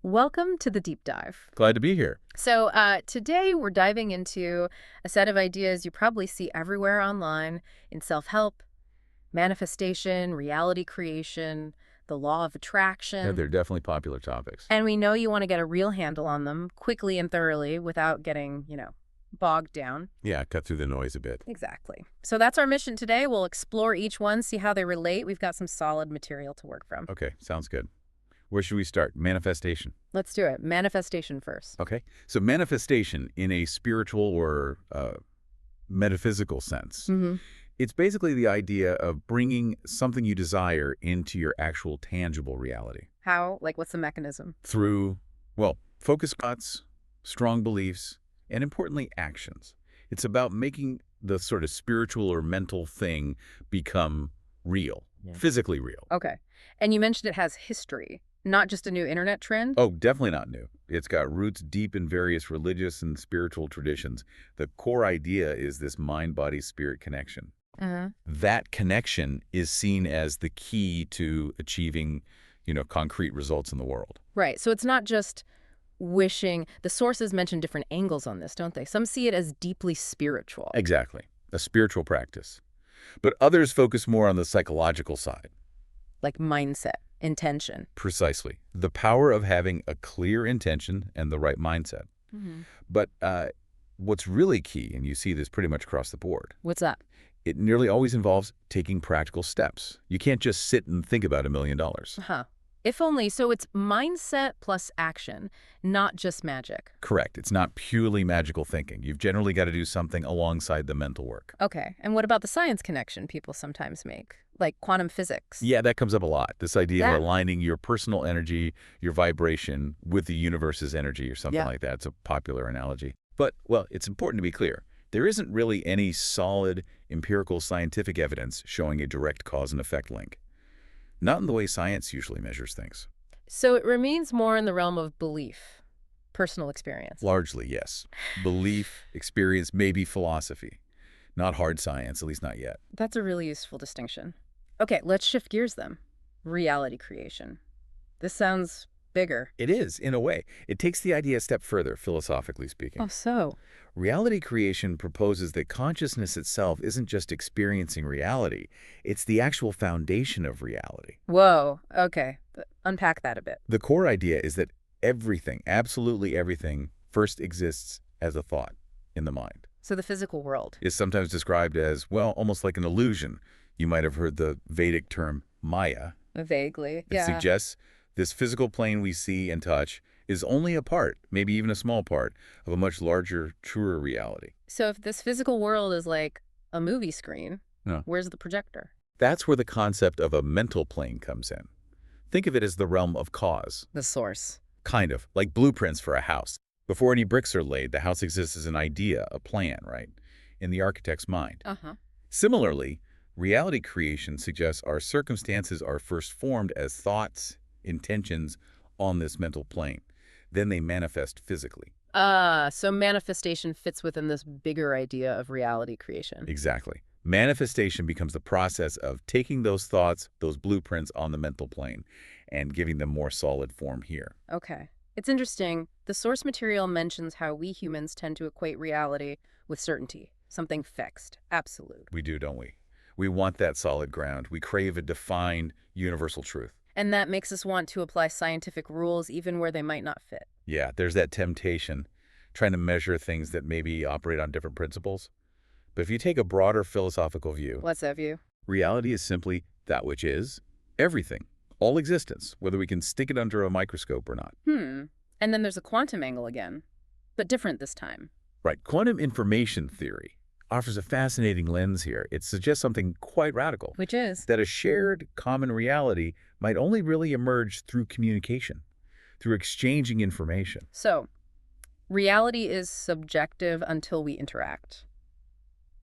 Welcome to the deep dive. Glad to be here. Today we're diving into a set of ideas you probably see everywhere online in self-help, manifestation, reality creation, the law of Yeah, attraction. they're definitely popular topics. And we know you want to get a real handle on them quickly and thoroughly without getting, bogged down. Yeah, cut through the noise a bit. Exactly. So that's our mission today. We'll explore each one, see how they relate. We've got some solid material to work from. Okay, sounds good. Where should we start? Manifestation. Let's do it. Manifestation first. Okay, so manifestation in a spiritual or metaphysical sense. Mm-hmm. It's basically the idea of bringing something you desire into your actual tangible reality How? Like, what's the mechanism? through, well, focused thoughts, strong beliefs, and importantly, actions. It's about making the sort of spiritual or mental thing become real, physically real. Okay. And you mentioned it has history, not just a new internet trend? Oh, definitely not new. It's got roots deep in various religious and spiritual traditions. The core idea is this mind-body-spirit connection. Uh-huh. That connection is seen as the key to achieving, concrete results in the world. Right. So it's not just wishing. The sources mention different angles on this, don't they? Some see it as deeply spiritual. Exactly. A spiritual practice. But others focus more on the psychological side. Like mindset, intention. Precisely. The power of having a clear intention and the right mindset. Mm-hmm. But what's really key, and you see this pretty much across the board, What's that? it nearly always involves taking practical steps. You can't just sit and think about $1 million. Huh. If only. So it's mindset plus action, not just magic. Correct. It's not purely magical thinking. You've generally got to do something alongside the mental work. Okay. And what about the science connection people sometimes make? Like quantum physics? Yeah, that comes up a lot. This idea Yeah. of aligning your personal energy, your vibration, with the universe's energy or something Yeah. like that. It's a popular analogy. But, well, it's important to be clear. There isn't really any solid empirical scientific evidence showing a direct cause and effect link. Not in the way science usually measures things. So it remains more in the realm of belief, personal experience. Largely, yes. Belief, experience, maybe philosophy. Not hard science, at least not yet. That's a really useful distinction. Okay, let's shift gears then. Reality creation. This sounds bigger. It is, in a way. It takes the idea a step further, philosophically speaking. Oh, so? Reality creation proposes that consciousness itself isn't just experiencing reality. It's the actual foundation of reality. Whoa, okay. Unpack that a bit. The core idea is that everything, absolutely everything, first exists as a thought in the mind. So the physical world. Is sometimes described as, well, almost like an illusion. You might have heard the Vedic term Maya. Vaguely, It suggests this physical plane we see and touch is only a part, maybe even a small part, of a much larger, truer reality. So if this physical world is like a movie screen, Yeah. where's the projector? That's where the concept of a mental plane comes in. Think of it as the realm of cause. The source. Kind of, like blueprints for a house. Before any bricks are laid, the house exists as an idea, a plan, right? In the architect's mind. Uh-huh. Similarly, reality creation suggests our circumstances are first formed as thoughts, intentions on this mental plane. Then they manifest physically. So manifestation fits within this bigger idea of reality creation. Exactly. Manifestation becomes the process of taking those thoughts, those blueprints on the mental plane, and giving them more solid form here. Okay. It's interesting. The source material mentions how we humans tend to equate reality with certainty, something fixed, absolute. We do, don't we? We want that solid ground. We crave a defined, universal truth. And that makes us want to apply scientific rules even where they might not fit. Yeah, there's that temptation, trying to measure things that maybe operate on different principles. But if you take a broader philosophical view, What's that view? reality is simply that which is, everything, all existence, whether we can stick it under a microscope or not. And then there's a quantum angle again, but different this time. Right, quantum information theory offers a fascinating lens here. It suggests something quite radical, Which is? that a shared common reality might only really emerge through communication, through exchanging information. So, reality is subjective until we interact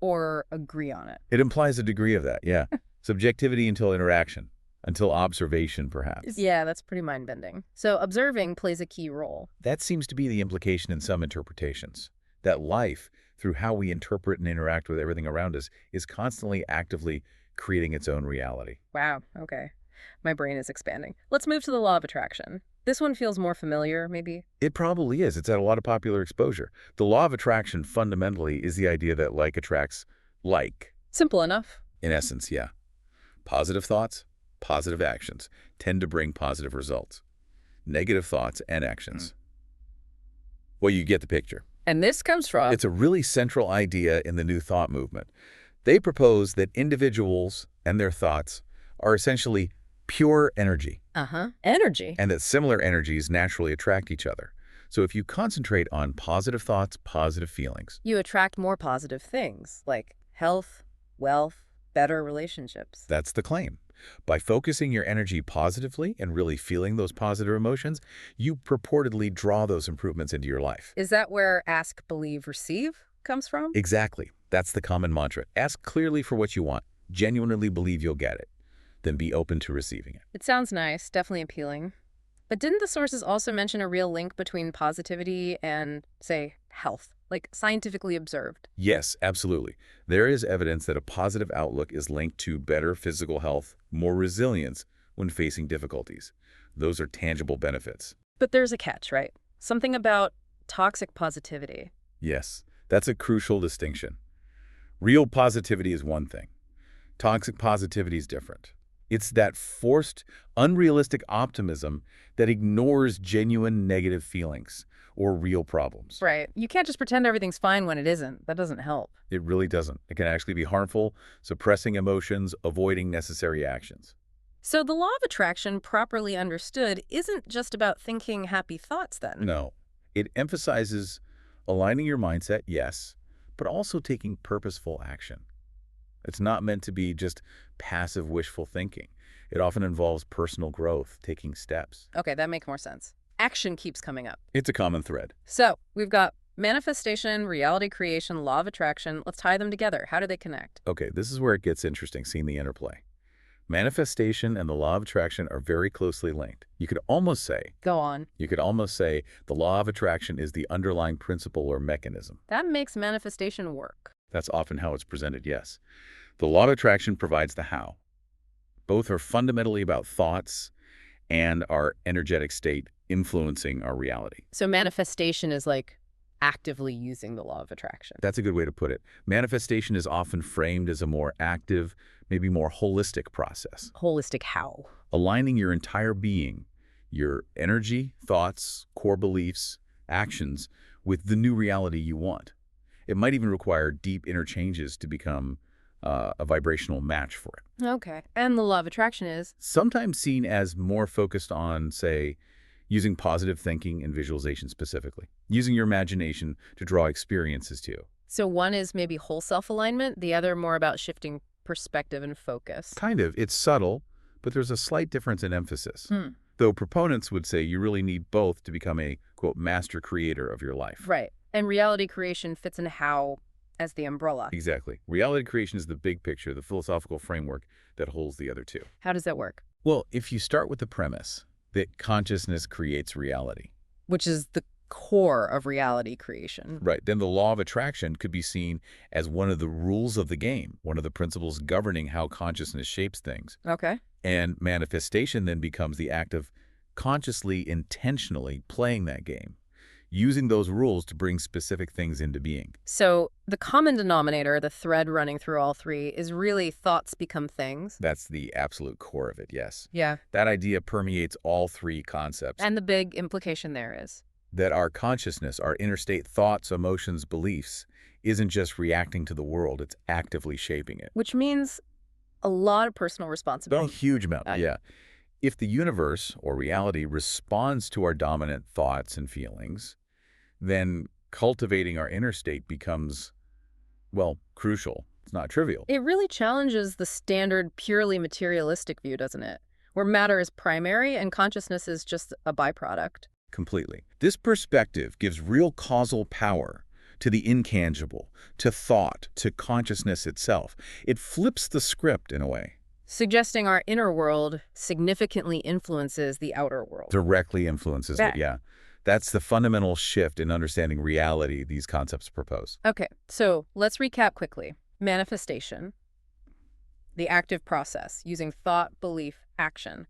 or agree on it. It implies a degree of that, yeah. Subjectivity until interaction, until observation, perhaps. Yeah, that's pretty mind-bending. So observing plays a key role. That seems to be the implication in some interpretations, that life, through how we interpret and interact with everything around us, is constantly actively creating its own reality. Wow, okay. My brain is expanding. Let's move to the law of attraction. This one feels more familiar, maybe? It probably is. It's had a lot of popular exposure. The law of attraction fundamentally is the idea that like attracts like. Simple enough. In essence, yeah. Positive thoughts, positive actions tend to bring positive results. Negative thoughts and actions. Well, you get the picture. And this comes from... It's a really central idea in the New Thought movement. They propose that individuals and their thoughts are essentially pure energy. Energy. And that similar energies naturally attract each other. So if you concentrate on positive thoughts, positive feelings. You attract more positive things, like health, wealth, better relationships. That's the claim. By focusing your energy positively and really feeling those positive emotions, you purportedly draw those improvements into your life. Is that where ask, believe, receive comes from? Exactly. That's the common mantra. Ask clearly for what you want. Genuinely believe you'll get it. Then be open to receiving it. It sounds nice, definitely appealing. But didn't the sources also mention a real link between positivity and, say, health? Like scientifically observed? Yes, absolutely. There is evidence that a positive outlook is linked to better physical health, more resilience when facing difficulties. Those are tangible benefits. But there's a catch, right? Something about toxic positivity. Yes, that's a crucial distinction. Real positivity is one thing. Toxic positivity is different. It's that forced, unrealistic optimism that ignores genuine negative feelings or real problems. Right. You can't just pretend everything's fine when it isn't. That doesn't help. It really doesn't. It can actually be harmful, suppressing emotions, avoiding necessary actions. So the law of attraction, properly understood, isn't just about thinking happy thoughts then? No. It emphasizes aligning your mindset, yes, but also taking purposeful action. It's not meant to be just passive wishful thinking. It often involves personal growth, taking steps. Okay, that makes more sense. Action keeps coming up. It's a common thread. So we've got manifestation, reality creation, law of attraction. Let's tie them together. How do they connect? Okay, this is where it gets interesting, seeing the interplay. Manifestation and the law of attraction are very closely linked. You could almost say the law of attraction is the underlying principle or mechanism. That makes manifestation work. That's often how it's presented, yes. The law of attraction provides the how. Both are fundamentally about thoughts and our energetic state influencing our reality. So manifestation is like actively using the law of attraction. That's a good way to put it. Manifestation is often framed as a more active, maybe more holistic process. Holistic how? Aligning your entire being, your energy, thoughts, core beliefs, actions with the new reality you want. It might even require deep interchanges to become a vibrational match for it. Okay. And the law of attraction is? Sometimes seen as more focused on, say, using positive thinking and visualization specifically, using your imagination to draw experiences to you. So one is maybe whole self-alignment, the other more about shifting perspective and focus. Kind of. It's subtle, but there's a slight difference in emphasis. Though proponents would say you really need both to become a, quote, master creator of your life. Right. And reality creation fits in how as the umbrella. Exactly. Reality creation is the big picture, the philosophical framework that holds the other two. How does that work? Well, if you start with the premise that consciousness creates reality. Which is the core of reality creation. Right. Then the law of attraction could be seen as one of the rules of the game, one of the principles governing how consciousness shapes things. Okay. And manifestation then becomes the act of consciously, intentionally playing that game, using those rules to bring specific things into being. So the common denominator, the thread running through all three, is really thoughts become things. That's the absolute core of it, yes. Yeah. That idea permeates all three concepts. And the big implication there is? That our consciousness, our interstate thoughts, emotions, beliefs, isn't just reacting to the world, it's actively shaping it. Which means a lot of personal responsibility. A huge amount, yeah. If the universe or reality responds to our dominant thoughts and feelings, then cultivating our inner state becomes, well, crucial. It's not trivial. It really challenges the standard purely materialistic view, doesn't it? Where matter is primary and consciousness is just a byproduct. Completely. This perspective gives real causal power to the intangible, to thought, to consciousness itself. It flips the script in a way. Suggesting our inner world significantly influences the outer world. Directly influences it, yeah. That's the fundamental shift in understanding reality these concepts propose. Okay, so let's recap quickly. Manifestation, the active process using thought, belief, action.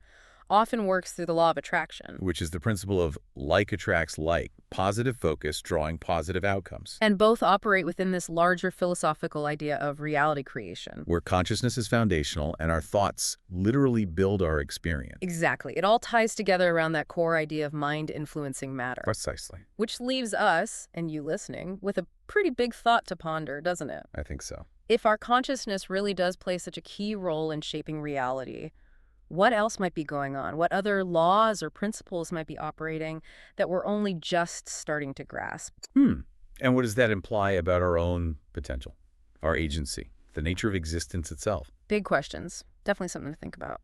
often works through the law of attraction. which is the principle of like attracts like, positive focus drawing positive outcomes, And both operate within this larger philosophical idea of reality creation. where consciousness is foundational and our thoughts literally build our experience. Exactly. It all ties together around that core idea of mind influencing matter. Precisely. Which leaves us, and you listening, with a pretty big thought to ponder, doesn't it? I think so. If our consciousness really does play such a key role in shaping reality, what else might be going on? What other laws or principles might be operating that we're only just starting to grasp? And what does that imply about our own potential, our agency, the nature of existence itself? Big questions. Definitely something to think about.